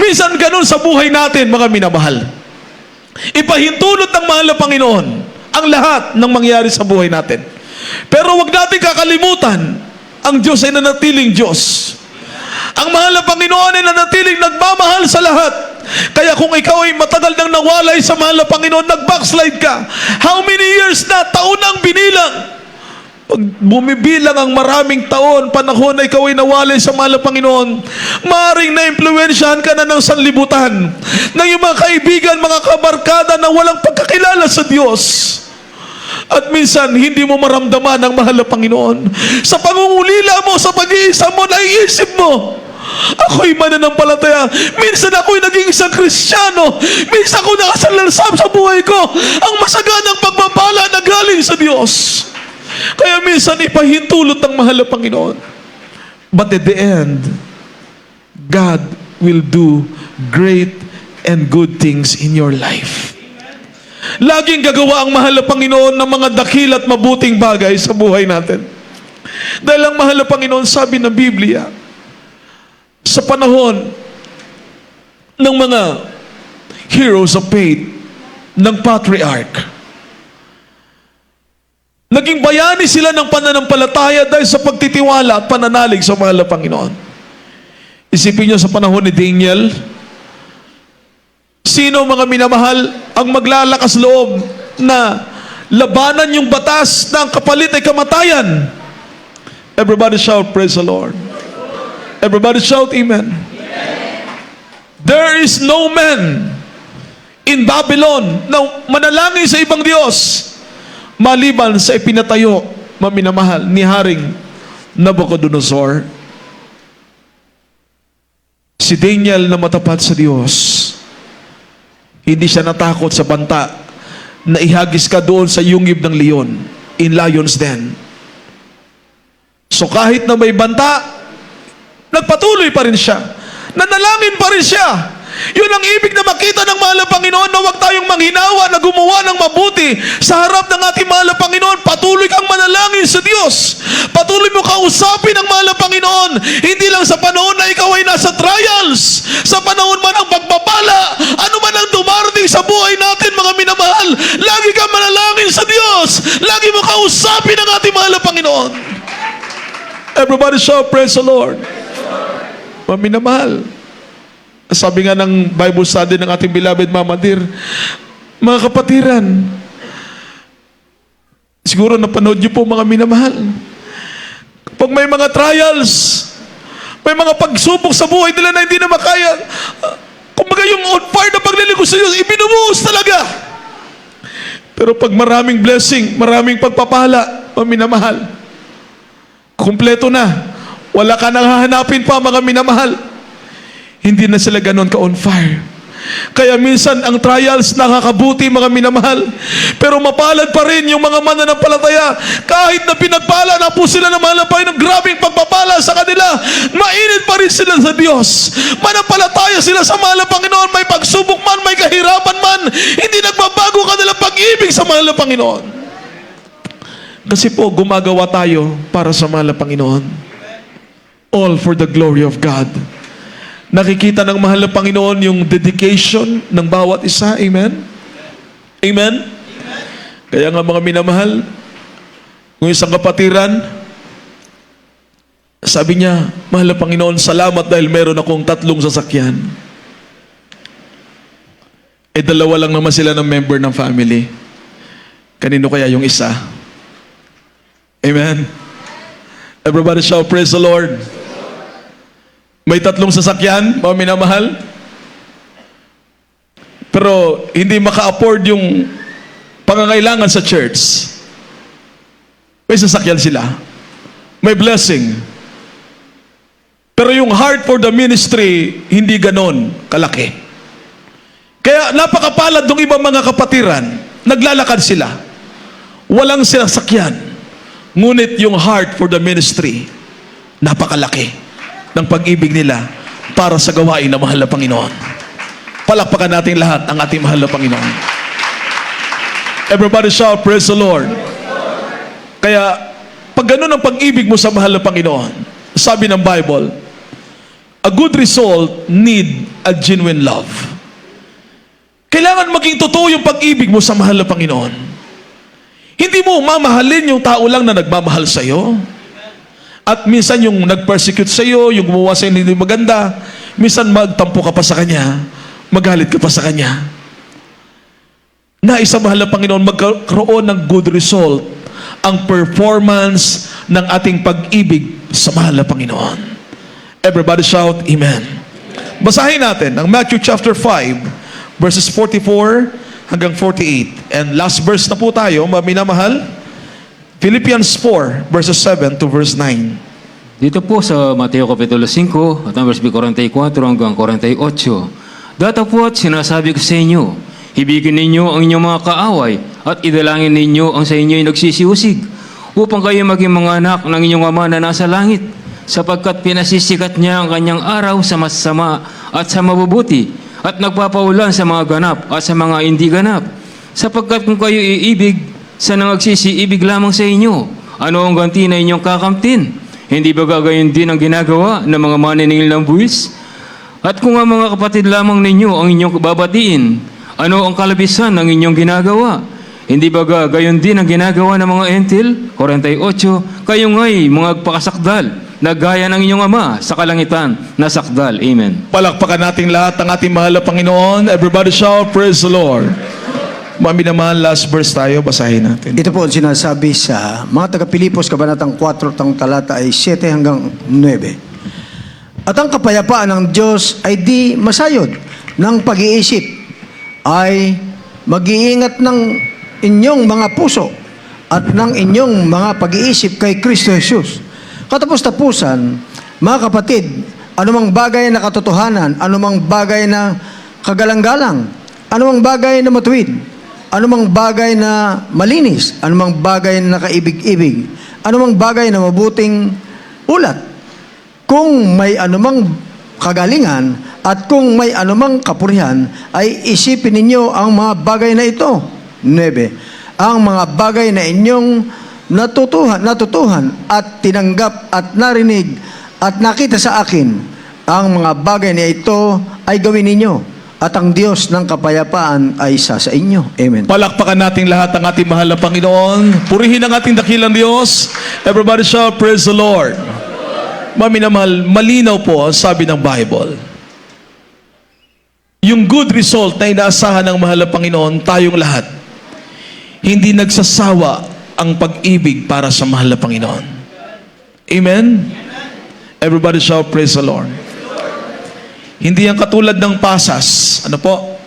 Minsan ganun sa buhay natin, mga minamahal. Ipahintulot ng mahal na Panginoon ang lahat ng mangyari sa buhay natin. Pero wag natin kakalimutan, ang Diyos ay nanatiling Diyos. Ang mahal na Panginoon ay nanatiling nagmamahal sa lahat. Kaya kung ikaw ay matagal nang nawalay sa mahal na Panginoon, nag-backslide ka, how many years na, taon ang binilang? Pag bumibilang ang maraming taon, panahon na ikaw ay nawalay sa mahal na Panginoon, maaaring na-impluwensyahan ka na ng sanlibutan, ng iyong mga kaibigan, mga kabarkada na walang pagkakilala sa Diyos. At minsan, hindi mo maramdaman ang mahal na Panginoon. Sa pangungulila mo, sa pag-iisa mo, naiisip mo, ako'y mananampalataya. Minsan ako'y naging isang Kristiyano. Minsan ako nakasalarsam sa buhay ko. Ang masaganang pagpapala na galing sa Diyos. Kaya minsan ipahintulot ng mahal na Panginoon. But at the end, God will do great and good things in your life. Laging gagawa ang mahal na Panginoon ng mga dakil at mabuting bagay sa buhay natin. Dahil ang mahal na Panginoon, sabi ng Biblia, sa panahon ng mga heroes of faith, ng patriarch, naging bayani sila ng pananampalataya dahil sa pagtitiwala at pananalig sa mahal na Panginoon. Isipin niyo sa panahon ni Daniel, sino mga minamahal ang maglalakas loob na labanan yung batas na ang kapalit ay kamatayan? Everybody shout, praise the Lord. Everybody shout, amen. There is no man in Babylon na manalangin sa ibang Diyos maliban sa ipinatayo, maminamahal, ni Haring Nabucodonosor. Si Daniel na matapat sa Diyos, hindi siya natakot sa banta na ihagis ka doon sa yungib ng leon, in lion's den. So kahit na may banta, nagpatuloy pa rin siya. Nanalangin pa rin siya. Yun ang ibig na makita ng mahal na Panginoon, na huwag tayong manghinawa na gumawa ng mabuti sa harap ng ating mahal na Panginoon. Patuloy kang manalangin sa Diyos. Patuloy mo kausapin ang mahal na Panginoon. Hindi lang sa panahon na ikaw ay nasa trials, sa panahon man ng pagpapala, ano man ang dumarating sa buhay natin, mga minamahal, lagi kang manalangin sa Diyos. Lagi mo kausapin ang ating mahal na Panginoon. Everybody shout, praise the Lord. Mga minamahal, sabi nga ng Bible study ng ating beloved Mama Dear, mga kapatiran, siguro napanood niyo po, mga minamahal, pag may mga trials, may mga pagsubok sa buhay nila na hindi na makaya, kumbaga yung on fire na paglilingkod sa Diyos, ibinubuhos talaga. Pero pag maraming blessing, maraming pagpapala, mga minamahal, kumpleto na, wala ka nang hahanapin pa, mga minamahal. Hindi na sila ganon ka-on fire. Kaya minsan ang trials nakakabuti, mga minamahal. Pero mapalad pa rin yung mga mananampalataya. Kahit na pinagpala na po sila ng mahal na Panginoon, grabing pagpapala sa kanila, mainit pa rin sila sa Diyos. Manampalataya sila sa mahal na Panginoon. May pagsubok man, may kahirapan man, hindi nagbabago kanilang pag-ibig sa mahal na Panginoon. Kasi po, gumagawa tayo para sa mahal na Panginoon. All for the glory of God. Nakikita ng mahal na Panginoon yung dedication ng bawat isa. Amen? Amen? Kaya nga, mga minamahal, kung isang kapatiran, sabi niya, mahal na Panginoon, salamat dahil meron akong 3 sasakyan. Eh, 2 lang naman sila ng member ng family. Kanino kaya yung isa? Amen? Everybody shout, praise the Lord. May 3 sasakyan, mga minamahal. Pero hindi maka-afford yung pangangailangan sa church. May sasakyan sila. May blessing. Pero yung heart for the ministry, hindi ganon kalaki. Kaya napakapalad ng ibang mga kapatiran, naglalakad sila. Walang sasakyan. Ngunit yung heart for the ministry, napakalaki ng pag-ibig nila para sa gawain ng mahal na Panginoon. Palakpakan natin lahat ang ating mahal na Panginoon. Everybody shout, praise the Lord. Kaya, pag ganun ang pag-ibig mo sa mahal na Panginoon, sabi ng Bible, a good result need a genuine love. Kailangan maging totoo yung pag-ibig mo sa mahal na Panginoon. Hindi mo mamahalin yung tao lang na nagmamahal sa iyo. At minsan yung nag-persecute sa iyo, yung gumawa sa iyo hindi maganda, minsan magtampo ka pa sa kanya, magalit ka pa sa kanya. Nais sa mahal na Panginoon, magkaroon ng good result ang performance ng ating pag-ibig sa mahal na Panginoon. Everybody shout, Amen. Basahin natin ang Matthew chapter 5, verses 44 hanggang 48. And last verse na po tayo, minamahal, Philippians 4, verses 7 to verse 9. Dito po sa Mateo Kapitulo 5, at ang verse 44 hanggang 48. Datapwat sinasabi ko sa inyo, ibigin ninyo ang inyong mga kaaway at idalangin ninyo ang sa inyo'y nagsisiusig upang kayo maging mga anak ng inyong Ama na nasa langit, sapagkat pinasisikat niya ang kanyang araw sa masama at sa mabubuti at nagpapaulan sa mga ganap at sa mga hindi ganap. Sapagkat kung kayo iibig sa nangagsisiibig lamang sa inyo, ano ang ganti na inyong kakamtin? Hindi ba gagayon din ang ginagawa ng mga maniningil ng buwis? At kung ang mga kapatid lamang ninyo ang inyong babatiin, ano ang kalabisan ng inyong ginagawa? Hindi ba gayon din ang ginagawa ng mga entil? 48, kayo nga'y mga pakasakdal, na gaya ng inyong Ama sa kalangitan na sakdal. Amen. Palakpakan natin lahat ang ating mahal na Panginoon. Everybody shout, praise the Lord. Mami naman, last verse tayo, basahin natin. Ito po ang sinasabi sa mga taga-Pilipos, Kabanatang 4, tang talata ay 7 hanggang 9. At ang kapayapaan ng Diyos ay di masayod ng pag-iisip, ay mag-iingat ng inyong mga puso at ng inyong mga pag-iisip kay Kristo Jesus. Katapos-tapusan, mga kapatid, anumang bagay na katotohanan, anumang bagay na kagalang-galang, anumang bagay na matuwid, anumang bagay na malinis, anumang bagay na kaibig-ibig, anumang bagay na mabuting ulat, kung may anumang kagalingan at kung may anumang kapurihan, ay isipin ninyo ang mga bagay na ito. 9. Ang mga bagay na inyong natutuhan at tinanggap at narinig at nakita sa akin, ang mga bagay na ito ay gawin ninyo, at ang Diyos ng kapayapaan ay isa sa inyo. Amen. Palakpakan natin lahat ang ating mahal na Panginoon. Purihin ang ating dakilang Diyos. Everybody shout, praise the Lord. Mami na mahal, malinaw po ang sabi ng Bible. Yung good result na inaasahan ng mahal na Panginoon, tayong lahat, hindi nagsasawa ang pag-ibig para sa mahal na Panginoon. Amen? Everybody shout, praise the Lord. Hindi yan katulad ng pasas. Ano po?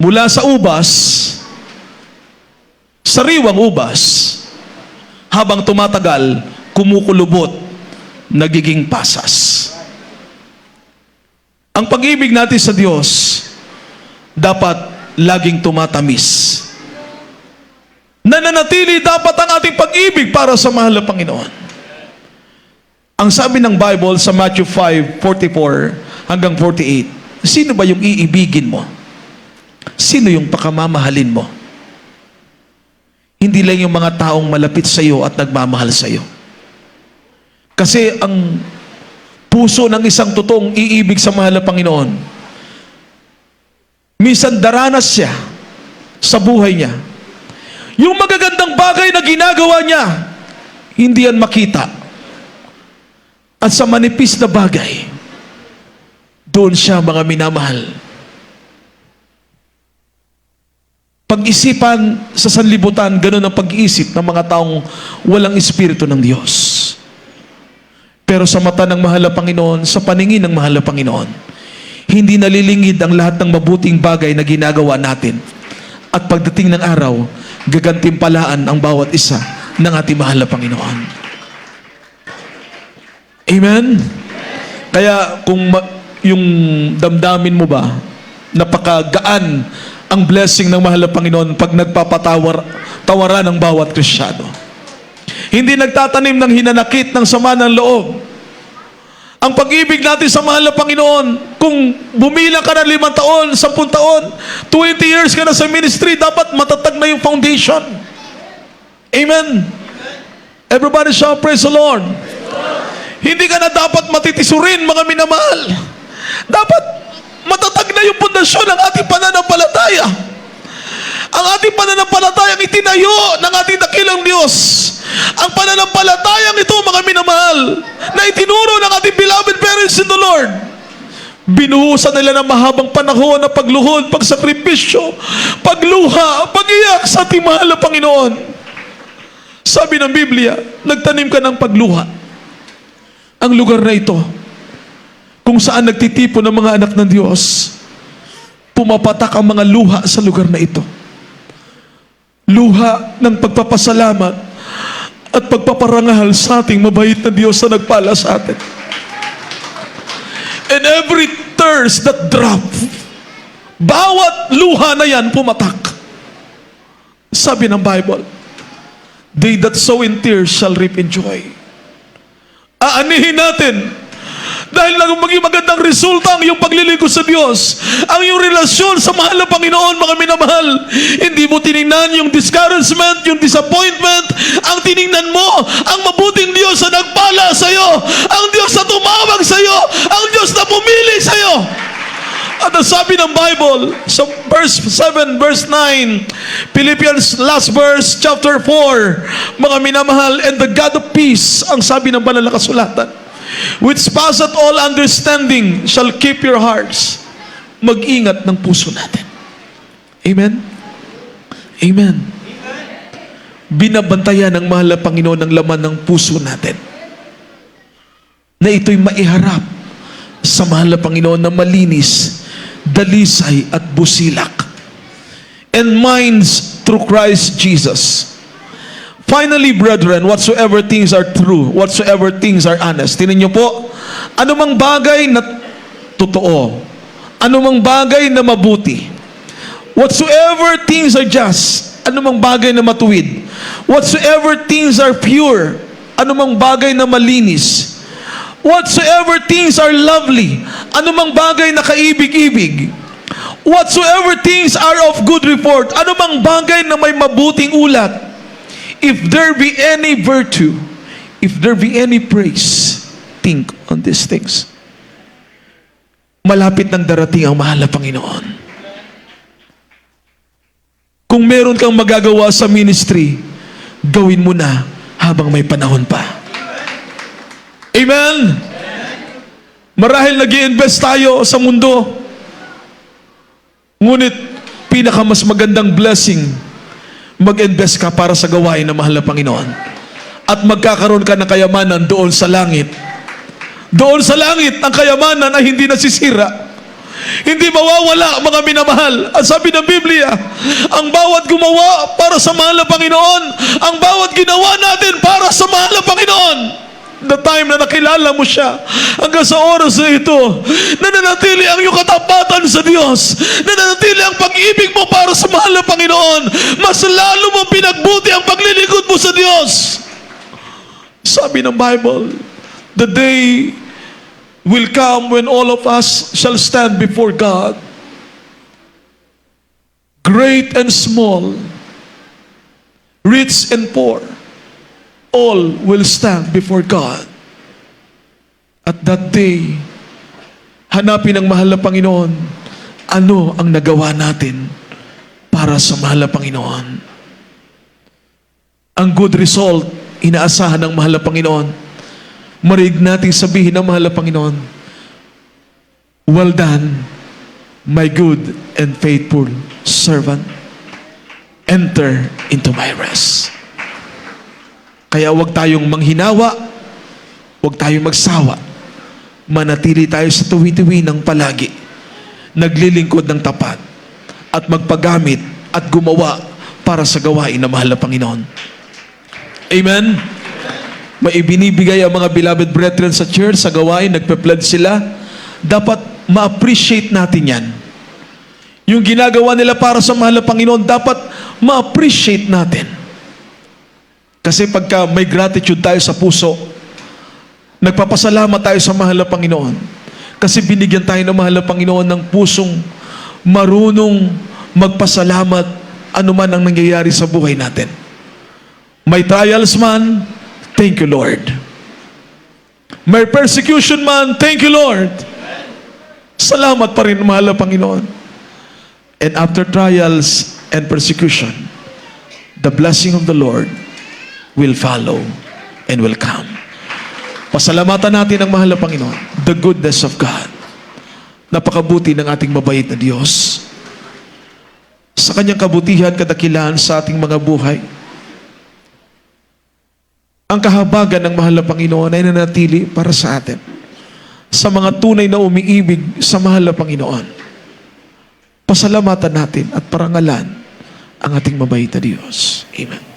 Mula sa ubas, sariwang ubas, habang tumatagal, kumukulubot, nagiging pasas. Ang pag-ibig natin sa Diyos, dapat laging tumatamis. Nananatili dapat ang ating pag-ibig para sa mahal na Panginoon. Ang sabi ng Bible sa Matthew 5:44 hanggang 48, sino ba yung iibigin mo? Sino yung pakamamahalin mo? Hindi lang yung mga taong malapit sa iyo at nagmamahal sa iyo. Kasi ang puso ng isang totoong iibig sa mahal na Panginoon, minsan daranas siya sa buhay niya. Yung magagandang bagay na ginagawa niya, hindi yan makita. At sa manipis na bagay, doon siya mga minamahal. Pag-isipan sa sanlibutan, ganun ang pag-iisip ng mga taong walang espiritu ng Diyos. Pero sa mata ng mahal na Panginoon, sa paningin ng mahal na Panginoon, hindi nalilingid ang lahat ng mabuting bagay na ginagawa natin. At pagdating ng araw, gagantimpalaan ang bawat isa ng ating mahal na Panginoon. Amen? Kaya kung yung damdamin mo ba, napakagaan ang blessing ng mahal na Panginoon pag nagpapatawaran ng bawat Kristiyano. Hindi nagtatanim ng hinanakit ng sama ng loob. Ang pag-ibig natin sa mahal na Panginoon, kung bumilang ka na 5 taon, 10 taon, 20 years ka na sa ministry, dapat matatag na yung foundation. Amen. Everybody shout, praise the Lord. Hindi ka na dapat matitisurin, mga minamahal. Dapat matatag na yung pundasyon ng ating pananampalataya. Ang ating pananampalatayang itinayo ng ating dakilang Diyos. Ang pananampalatayang ito, mga minamahal, na itinuro ng ating beloved parents in the Lord. Binuhusan nila ng mahabang panahon na pagluhod, pagsakripisyo, pagluha, pag-iyak sa ating mahal na Panginoon. Sabi ng Biblia, nagtanim ka ng pagluha. Ang lugar na ito, kung saan nagtitipon ng mga anak ng Diyos, pumapatak ang mga luha sa lugar na ito. Luha ng pagpapasalamat at pagpaparangal sa ating mabait na Diyos na nagpala sa atin. And every tears that drop, bawat luha na yan pumatak. Sabi ng Bible, they that sow in tears shall reap in joy. Aanihin natin dahil maging magandang resulta ang iyong paglilingkod sa Diyos, ang iyong relasyon sa mahal na Panginoon, mga minamahal. Hindi mo tinignan yung discouragement, yung disappointment. Ang tinignan mo, ang mabuting Diyos na nagpala sa iyo, ang Diyos na tumawag sa iyo, ang Diyos na pumili sa iyo. At ang sabi ng Bible, sa verse 7, verse 9, Philippians last verse, chapter 4, mga minamahal, and the God of peace, ang sabi ng banal na kasulatan, which passeth all understanding, shall keep your hearts. Mag-ingat ng puso natin. Amen? Amen. Binabantayan ng mahal na Panginoon ang laman ng puso natin, na ito'y maiharap sa mahal na Panginoon na malinis, dalisay at busilak, and minds through Christ Jesus. Finally, brethren, whatsoever things are true, whatsoever things are honest. Tingnan niyo po, anumang bagay na totoo, anumang bagay na mabuti, whatsoever things are just, anumang bagay na matuwid, whatsoever things are pure, anumang bagay na malinis, whatsoever things are lovely, anumang bagay na kaibig-ibig, whatsoever things are of good report, anumang bagay na may mabuting ulat, if there be any virtue, if there be any praise, think on these things. Malapit nang darating ang mahal na Panginoon. Kung meron kang magagawa sa ministry, gawin mo na habang may panahon pa. Amen? Marahil nag-i-invest tayo sa mundo, ngunit pinakamas magandang blessing, mag-invest ka para sa gawain ng mahal na Panginoon. At magkakaroon ka ng kayamanan doon sa langit. Doon sa langit, ang kayamanan na hindi nasisira. Hindi mawawala, mga minamahal. At sabi ng Biblia, ang bawat gumawa para sa mahal na Panginoon, ang bawat ginawa natin para sa mahal na Panginoon, the time na nakilala mo siya, hanggang sa oras na ito, nananatili ang iyong katapatan sa Diyos, nananatili ang pag-ibig mo para sa mahal na Panginoon, mas lalo mong pinagbuti ang paglilingkod mo sa Diyos. Sabi ng Bible, the day will come when all of us shall stand before God, great and small, rich and poor, all will stand before God. At that day, hanapin ang mahal na Panginoon, ano ang nagawa natin para sa mahal na Panginoon. Ang good result, inaasahan ng mahal na Panginoon. Marinig natin sabihin ng mahal na Panginoon, well done, my good and faithful servant. Enter into my rest. Kaya huwag tayong manghinawa, huwag tayong magsawa. Manatili tayo sa tuwi-tuwi ng palagi, naglilingkod ng tapat, at magpagamit at gumawa para sa gawain ng mahal na Panginoon. Amen? May ibinibigay ang mga beloved brethren sa church, sa gawain, nagpe-pledge sila. Dapat ma-appreciate natin yan. Yung ginagawa nila para sa mahal na Panginoon, dapat ma-appreciate natin. Kasi pagka may gratitude tayo sa puso, nagpapasalamat tayo sa mahal na Panginoon. Kasi binigyan tayo ng mahal na Panginoon ng pusong marunong magpasalamat anuman ang nangyayari sa buhay natin. May trials man, thank you Lord. May persecution man, thank you Lord. Salamat pa rin, mahal na Panginoon. And after trials and persecution, the blessing of the Lord will follow and will come. Pasalamatan natin ang mahal na Panginoon. The goodness of God. Napakabuti ng ating mabait na Diyos. Sa kanyang kabutihan, kadakilaan sa ating mga buhay. Ang kahabagan ng mahal na Panginoon ay nanatili para sa atin. Sa mga tunay na umiibig sa mahal na Panginoon. Pasalamatan natin at parangalan ang ating mabait na Diyos. Amen.